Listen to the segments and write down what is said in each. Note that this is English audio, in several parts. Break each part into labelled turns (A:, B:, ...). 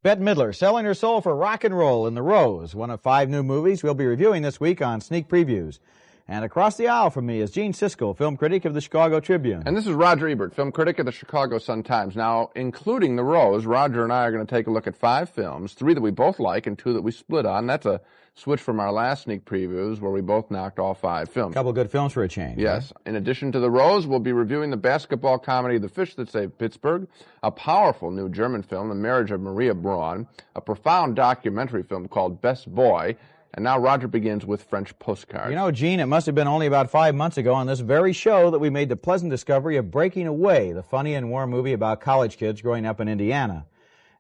A: Bette Midler selling her soul for rock and roll in The Rose, one of 5 new movies we'll be reviewing this week on Sneak Previews. And across the aisle from me is Gene Siskel, film critic of the Chicago Tribune.
B: And this is Roger Ebert, film critic of the Chicago Sun-Times. Now, including The Rose, Roger and I are going to take a look at 5 films, 3 that we both like and 2 that we split on. That's a switch from our last sneak previews where we both knocked all 5 films.
A: A couple good films for a change.
B: Yes.
A: Right?
B: In addition to The Rose, we'll be reviewing the basketball comedy The Fish That Saved Pittsburgh, a powerful new German film, The Marriage of Maria Braun, a profound documentary film called Best Boy, and now Roger begins with French Postcards.
A: You know, Gene, it must have been only about 5 months ago on this very show that we made the pleasant discovery of Breaking Away, the funny and warm movie about college kids growing up in Indiana.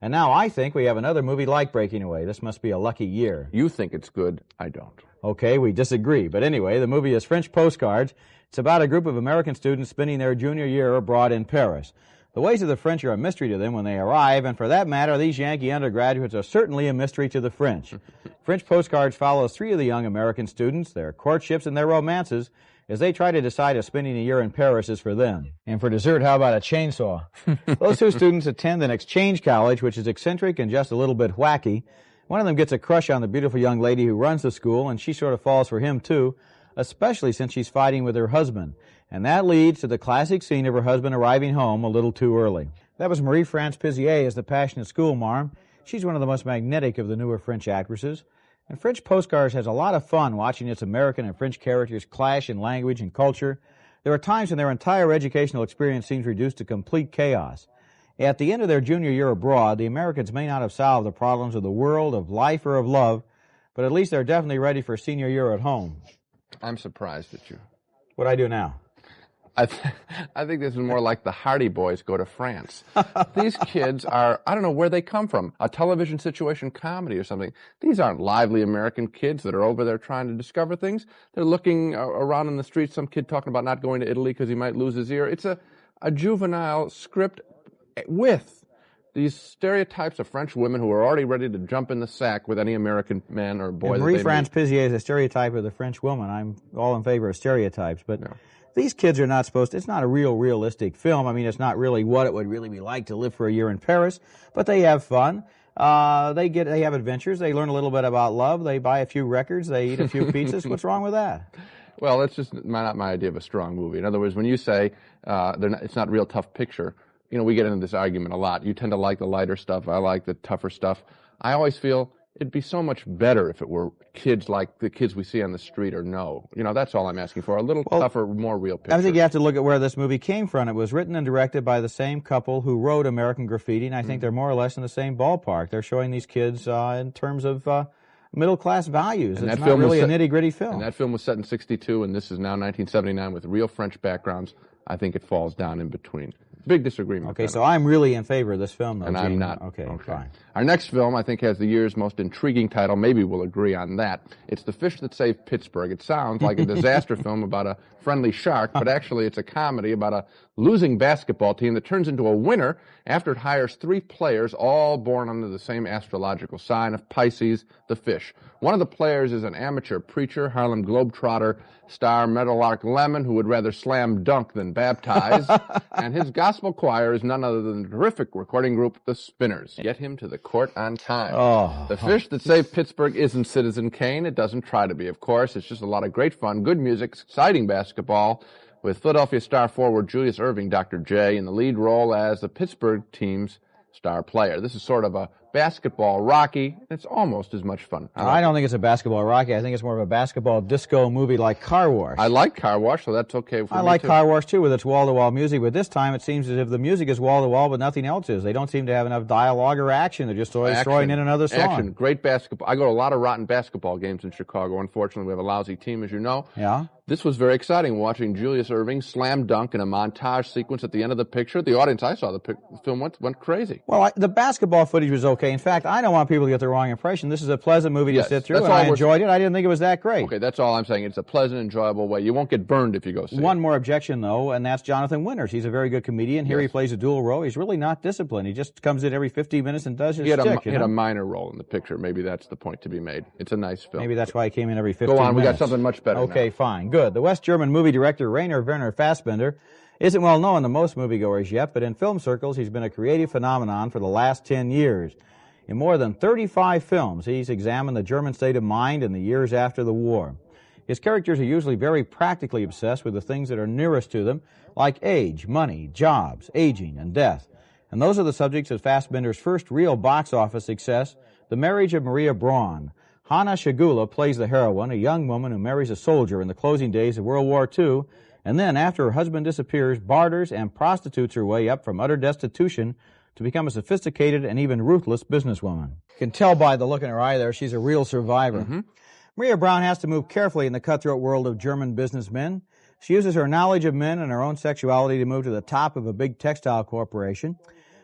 A: And now I think we have another movie like Breaking Away. This must be a lucky year.
B: You think it's good. I don't.
A: Okay, we disagree. But anyway, the movie is French Postcards. It's about a group of American students spending their junior year abroad in Paris. The ways of the French are a mystery to them when they arrive, and for that matter, these Yankee undergraduates are certainly a mystery to the French. French Postcards follows 3 of the young American students, their courtships and their romances, as they try to decide if spending a year in Paris is for them. And for dessert, how about a chainsaw? Those 2 students attend an exchange college, which is eccentric and just a little bit wacky. One of them gets a crush on the beautiful young lady who runs the school, and she sort of falls for him, too, especially since she's fighting with her husband. And that leads to the classic scene of her husband arriving home a little too early. That was Marie-France Pizier as the passionate schoolmarm. She's one of the most magnetic of the newer French actresses. And French Postcards has a lot of fun watching its American and French characters clash in language and culture. There are times when their entire educational experience seems reduced to complete chaos. At the end of their junior year abroad, the Americans may not have solved the problems of the world, of life, or of love, but at least they're definitely ready for senior year at home.
B: I'm surprised at you.
A: What do I do now?
B: I think this is more like the Hardy Boys go to France. These kids are, I don't know where they come from, a television situation comedy or something. These aren't lively American kids that are over there trying to discover things. They're looking around in the streets, some kid talking about not going to Italy because he might lose his ear. It's a juvenile script with these stereotypes of French women who are already ready to jump in the sack with any American man or boy.
A: Marie-France Pizier is a stereotype of the French woman. I'm all in favor of stereotypes, but... No. These kids are not supposed to, it's not a realistic film. I mean, it's not really what it would really be like to live for a year in Paris, but they have fun. They have adventures. They learn a little bit about love. They buy a few records. They eat a few pizzas. What's wrong with that?
B: Well, that's just not my idea of a strong movie. In other words, when you say it's not a real tough picture, you know, we get into this argument a lot. You tend to like the lighter stuff. I like the tougher stuff. I always feel it'd be so much better if it were kids like the kids we see on the street or no. You know, that's all I'm asking for. A little tougher, more real picture.
A: I think you have to look at where this movie came from. It was written and directed by the same couple who wrote American Graffiti, and I think they're more or less in the same ballpark. They're showing these kids in terms of middle-class values. And it's not really a nitty-gritty film.
B: And that film was set in 1962, and this is now 1979 with real French backgrounds. I think it falls down in between. Big disagreement.
A: Okay, so I'm really in favor of this film, though,
B: and
A: Gene.
B: I'm not.
A: Okay, fine.
B: Our next film, I think, has the year's most intriguing title. Maybe we'll agree on that. It's The Fish That Saved Pittsburgh. It sounds like a disaster film about a friendly shark, but actually it's a comedy about a losing basketball team that turns into a winner after it hires 3 players, all born under the same astrological sign of Pisces, the fish. One of the players is an amateur preacher, Harlem Globetrotter star Meadowlark Lemon, who would rather slam dunk than baptize, and his gospel choir is none other than the terrific recording group, The Spinners. Get him to the court on time. The Fish That Saved Pittsburgh isn't Citizen Kane. It doesn't try to be, of course. It's just a lot of great fun, good music, exciting basketball, with Philadelphia star forward Julius Erving, Dr. J, in the lead role as the Pittsburgh team's star player. This is sort of a basketball Rocky. It's almost as much fun.
A: I don't think it's a basketball Rocky. I think it's more of a basketball disco movie like Car Wash.
B: I like Car Wash, so that's okay for me,
A: I like Car Wash, too, with its wall-to-wall music. But this time it seems as if the music is wall-to-wall, but nothing else is. They don't seem to have enough dialogue or action. They're just always throwing in another song.
B: Action. Great basketball. I go to a lot of rotten basketball games in Chicago. Unfortunately, we have a lousy team, as you know.
A: Yeah?
B: This was very exciting, watching Julius Erving slam dunk in a montage sequence at the end of the picture. The audience, I saw the film, went crazy.
A: Well, the basketball footage was okay. In fact, I don't want people to get the wrong impression. This is a pleasant movie to sit through, and I enjoyed it. I didn't think it was that great.
B: Okay, that's all I'm saying. It's a pleasant, enjoyable way. You won't get burned if you go see it.
A: One more objection, though, and that's Jonathan Winters. He's a very good comedian. Here he plays a dual role. He's really not disciplined. He just comes in every 15 minutes and does his shtick.
B: He had a minor role in the picture. Maybe that's the point to be made. It's a nice film.
A: Maybe that's why he came in every 15 minutes.
B: Go on, we got something much better
A: Okay,
B: now.
A: fine, good. The West German movie director Rainer Werner Fassbinder isn't well known to most moviegoers yet, but in film circles he's been a creative phenomenon for the last 10 years. In more than 35 films, he's examined the German state of mind in the years after the war. His characters are usually very practically obsessed with the things that are nearest to them, like age, money, jobs, aging, and death. And those are the subjects of Fassbinder's first real box office success, The Marriage of Maria Braun. Hanna Schigula plays the heroine, a young woman who marries a soldier in the closing days of World War II, and then, after her husband disappears, barters and prostitutes her way up from utter destitution to become a sophisticated and even ruthless businesswoman. You can tell by the look in her eye there she's a real survivor. Maria Braun has to move carefully in the cutthroat world of German businessmen. She uses her knowledge of men and her own sexuality to move to the top of a big textile corporation.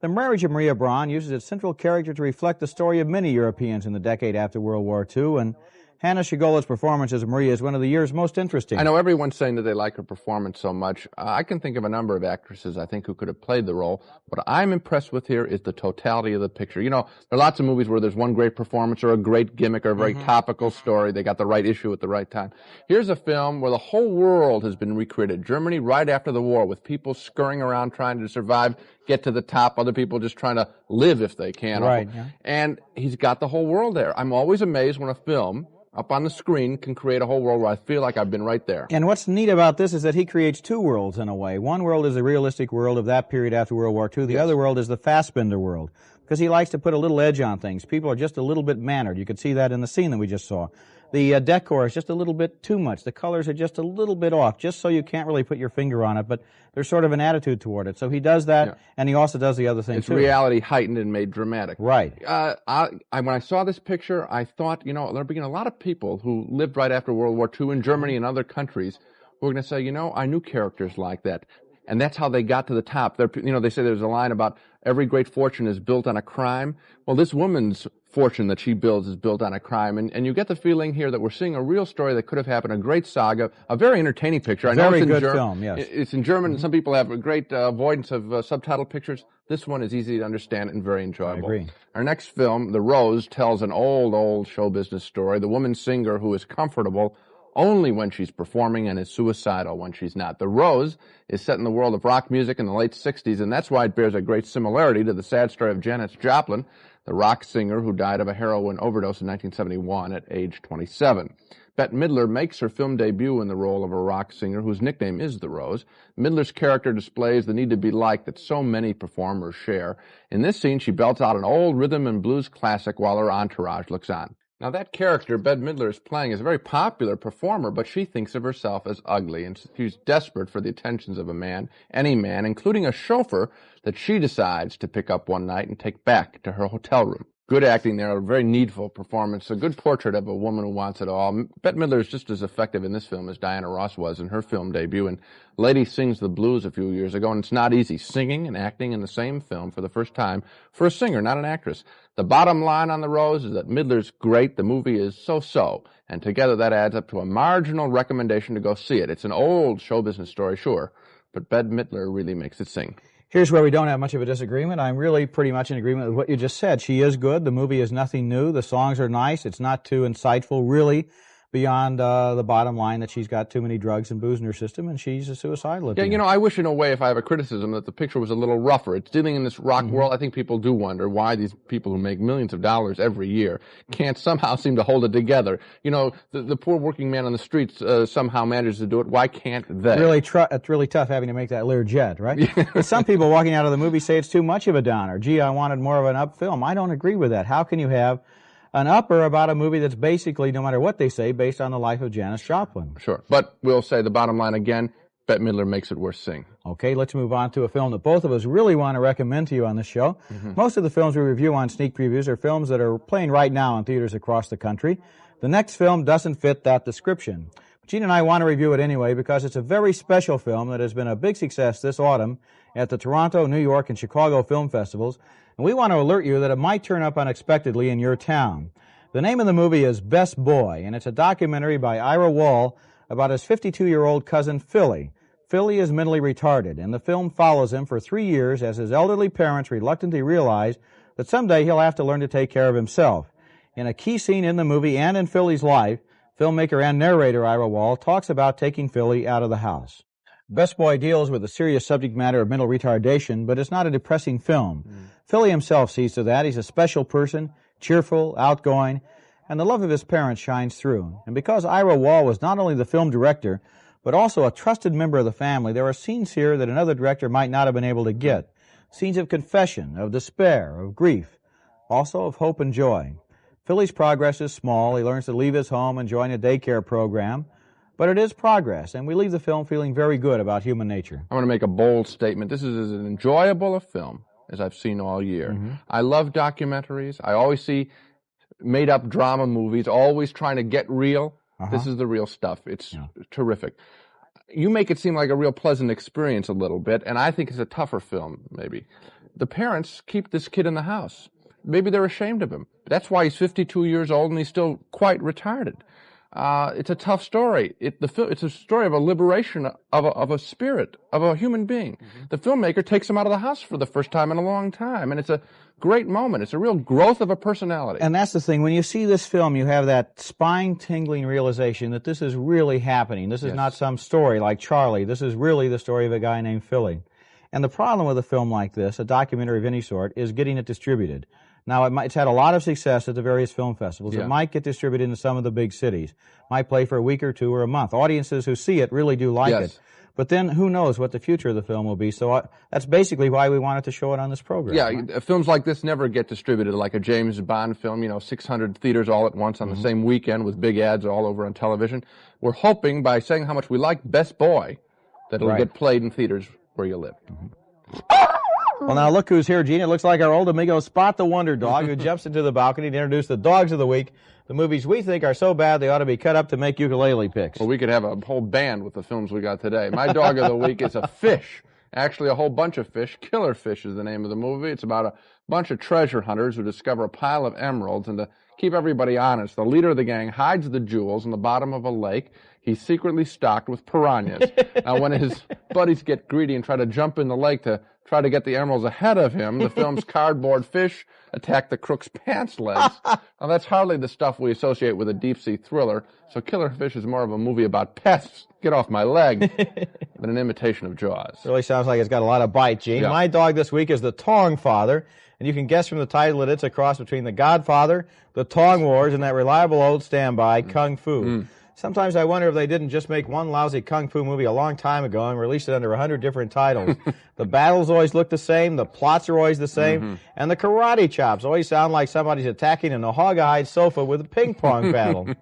A: The Marriage of Maria Braun uses its central character to reflect the story of many Europeans in the decade after World War II, and Hanna Schigula's performance as Maria is one of the year's most interesting.
B: I know everyone's saying that they like her performance so much. I can think of a number of actresses, I think, who could have played the role. What I'm impressed with here is the totality of the picture. You know, there are lots of movies where there's one great performance or a great gimmick or a very topical story. They got the right issue at the right time. Here's a film where the whole world has been recreated. Germany right after the war, with people scurrying around trying to survive, get to the top, other people just trying to live if they can.
A: Right, yeah.
B: And he's got the whole world there. I'm always amazed when a film up on the screen can create a whole world where I feel like I've been right there.
A: And what's neat about this is that he creates two worlds in a way. One world is the realistic world of that period after World War II. The other world is the Fassbinder world, because he likes to put a little edge on things. People are just a little bit mannered. You could see that in the scene that we just saw. The decor is just a little bit too much. The colors are just a little bit off, just so you can't really put your finger on it, but there's sort of an attitude toward it. So he does that, and he also does the other thing, too.
B: It's reality heightened and made dramatic.
A: Right.
B: When I saw this picture, I thought, you know, there have been a lot of people who lived right after World War II in Germany and other countries who are going to say, you know, I knew characters like that. And that's how they got to the top. You know, they say there's a line about every great fortune is built on a crime. Well, this woman's fortune that she builds is built on a crime. And you get the feeling here that we're seeing a real story that could have happened, a great saga, a very entertaining picture. I know
A: very
B: it's in
A: good film, yes.
B: It's in German, and some people have a great avoidance of subtitle pictures. This one is easy to understand and very enjoyable.
A: I agree.
B: Our next film, The Rose, tells an old show business story. The woman singer who is comfortable only when she's performing and is suicidal when she's not. The Rose is set in the world of rock music in the late 60s, and that's why it bears a great similarity to the sad story of Janis Joplin, the rock singer who died of a heroin overdose in 1971 at age 27. Bette Midler makes her film debut in the role of a rock singer whose nickname is The Rose. Midler's character displays the need to be liked that so many performers share. In this scene, she belts out an old rhythm and blues classic while her entourage looks on. Now, that character Bette Midler is playing is a very popular performer, but she thinks of herself as ugly, and she's desperate for the attentions of a man, any man, including a chauffeur that she decides to pick up one night and take back to her hotel room. Good acting there, a very needful performance, a good portrait of a woman who wants it all. Bette Midler is just as effective in this film as Diana Ross was in her film debut, and Lady Sings the Blues a few years ago, and it's not easy singing and acting in the same film for the first time for a singer, not an actress. The bottom line on The Rose is that Midler's great, the movie is so-so, and together that adds up to a marginal recommendation to go see it. It's an old show business story, sure, but Bette Midler really makes it sing.
A: Here's where we don't have much of a disagreement. I'm really pretty much in agreement with what you just said. She is good. The movie is nothing new. The songs are nice. It's not too insightful, really, beyond the bottom line that she's got too many drugs and booze in her system, and she's a suicidal.
B: Yeah, you know, I wish in a way, if I have a criticism, that the picture was a little rougher. It's dealing in this rock world. I think people do wonder why these people who make millions of dollars every year can't somehow seem to hold it together. You know, the poor working man on the streets somehow manages to do it. Why can't they?
A: It's really tough having to make that Learjet, right? But some people walking out of the movie say it's too much of a downer. Gee, I wanted more of an up film. I don't agree with that. How can you have an upper about a movie that's basically, no matter what they say, based on the life of Janis Joplin?
B: Sure. But we'll say the bottom line again, Bette Midler makes it worth seeing.
A: Okay, let's move on to a film that both of us really want to recommend to you on this show. Most of the films we review on Sneak Previews are films that are playing right now in theaters across the country. The next film doesn't fit that description. Gene and I want to review it anyway because it's a very special film that has been a big success this autumn at the Toronto, New York, and Chicago film festivals, and we want to alert you that it might turn up unexpectedly in your town. The name of the movie is Best Boy, and it's a documentary by Ira Wall about his 52-year-old cousin Philly. Philly is mentally retarded, and the film follows him for 3 years as his elderly parents reluctantly realize that someday he'll have to learn to take care of himself. In a key scene in the movie and in Philly's life, filmmaker and narrator Ira Wall talks about taking Philly out of the house. Best Boy deals with the serious subject matter of mental retardation, but it's not a depressing film. Philly himself sees to that. He's a special person, cheerful, outgoing, and the love of his parents shines through. And because Ira Wall was not only the film director, but also a trusted member of the family, there are scenes here that another director might not have been able to get. Scenes of confession, of despair, of grief, also of hope and joy. Philly's progress is small. He learns to leave his home and join a daycare program. But it is progress, and we leave the film feeling very good about human nature.
B: I'm going to make a bold statement. This is as enjoyable a film as I've seen all year. I love documentaries. I always see made-up drama movies, always trying to get real. This is the real stuff. It's terrific. You make it seem like a real pleasant experience a little bit, and I think it's a tougher film, maybe. The parents keep this kid in the house. Maybe they're ashamed of him. That's why he's 52 years old and he's still quite retarded. It's a tough story. It's a story of a liberation of a spirit, of a human being. The filmmaker takes him out of the house for the first time in a long time, and it's a great moment. It's a real growth of a personality.
A: And that's the thing. When you see this film, you have that spine-tingling realization that this is really happening. This is not some story like Charlie. This is really the story of a guy named Philly. And the problem with a film like this, a documentary of any sort, is getting it distributed. Now, it's had a lot of success at the various film festivals. It might get distributed in some of the big cities. Might play for a week or two or a month. Audiences who see it really do like it. But then who knows what the future of the film will be. So that's basically why we wanted to show it on this program.
B: Yeah, films like this never get distributed like a James Bond film, 600 theaters all at once on the same weekend with big ads all over on television. We're hoping by saying how much we like Best Boy that it'll get played in theaters where you live.
A: Well, now look who's here, Gene. It looks like our old amigo Spot the Wonder Dog, who jumps into the balcony to introduce the dogs of the week, the movies we think are so bad they ought to be cut up to make ukulele picks.
B: Well, we could have a whole band with the films we got today. My dog of the week is a fish. Actually, a whole bunch of fish. Killer Fish is the name of the movie. It's about a bunch of treasure hunters who discover a pile of emeralds, and to keep everybody honest, the leader of the gang hides the jewels in the bottom of a lake. He's secretly stocked with piranhas. Now, when his buddies get greedy and try to jump in the lake to try to get the emeralds ahead of him, the film's cardboard fish attack the crook's pants legs. Now, that's hardly the stuff we associate with a deep-sea thriller, so Killer Fish is more of a movie about pests, get off my leg, than an imitation of Jaws.
A: Really sounds like it's got a lot of bite, Gene. My dog this week is the Tong Father, and you can guess from the title that it's a cross between The Godfather, The Tong Wars, and that reliable old standby, Kung Fu. Sometimes I wonder if they didn't just make one lousy Kung Fu movie a long time ago and released it under 100 different titles. The battles always look the same, the plots are always the same, and the karate chops always sound like somebody's attacking an Ohagahide sofa with a ping pong paddle.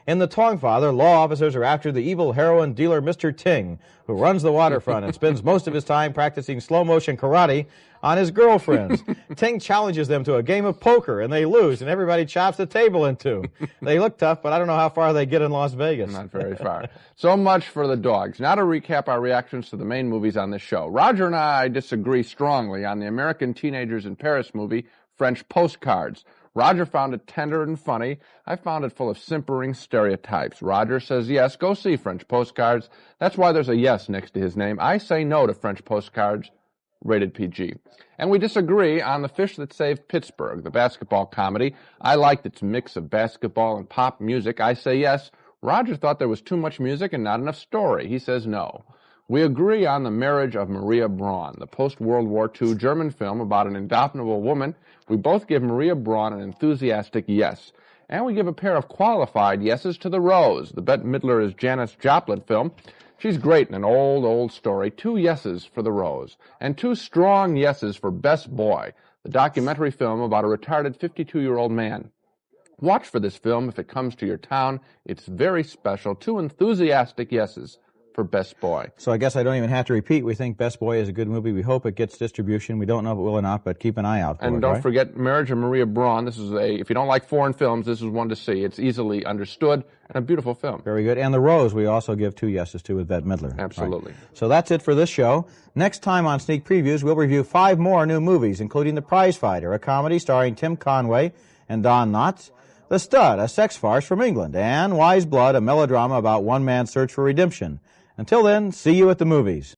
A: In The Tong Father, law officers are after the evil heroin dealer Mr. Ting, who runs the waterfront and spends most of his time practicing slow-motion karate on his girlfriends. Ting challenges them to a game of poker, and they lose, and everybody chops the table in two. They look tough, but I don't know how far they get in Las Vegas.
B: Not very far. So much for the dogs. Now to recap our reactions to the main movies on this show. Roger and I disagree strongly on the American Teenagers in Paris movie, French Postcards. Roger found it tender and funny. I found it full of simpering stereotypes. Roger says, yes, go see French Postcards. That's why there's a yes next to his name. I say no to French Postcards, rated PG. And we disagree on The Fish That Saved Pittsburgh, the basketball comedy. I liked its mix of basketball and pop music. I say yes. Roger thought there was too much music and not enough story. He says no. We agree on The Marriage of Maria Braun, the post-World War II German film about an indomitable woman. We both give Maria Braun an enthusiastic yes. And we give a pair of qualified yeses to The Rose, the Bette Midler as Janis Joplin film. She's great in an old, old story. 2 yeses for The Rose. And 2 strong yeses for Best Boy, the documentary film about a retarded 52-year-old man. Watch for this film if it comes to your town. It's very special. 2 enthusiastic yeses for for Best Boy.
A: So I guess I don't even have to repeat. We think Best Boy is a good movie. We hope it gets distribution. We don't know if it will or not, but keep an eye out for it.
B: And don't
A: right?
B: forget Marriage of Maria Braun. This is if you don't like foreign films, this is one to see. It's easily understood and a beautiful film.
A: Very good. And The Rose, we also give 2 yeses to with Bette Midler.
B: Absolutely.
A: Right. So that's it for this show. Next time on Sneak Previews, we'll review 5 more new movies, including The Prize Fighter, a comedy starring Tim Conway and Don Knotts, The Stud, a sex farce from England, and Wise Blood, a melodrama about one man's search for redemption. Until then, see you at the movies.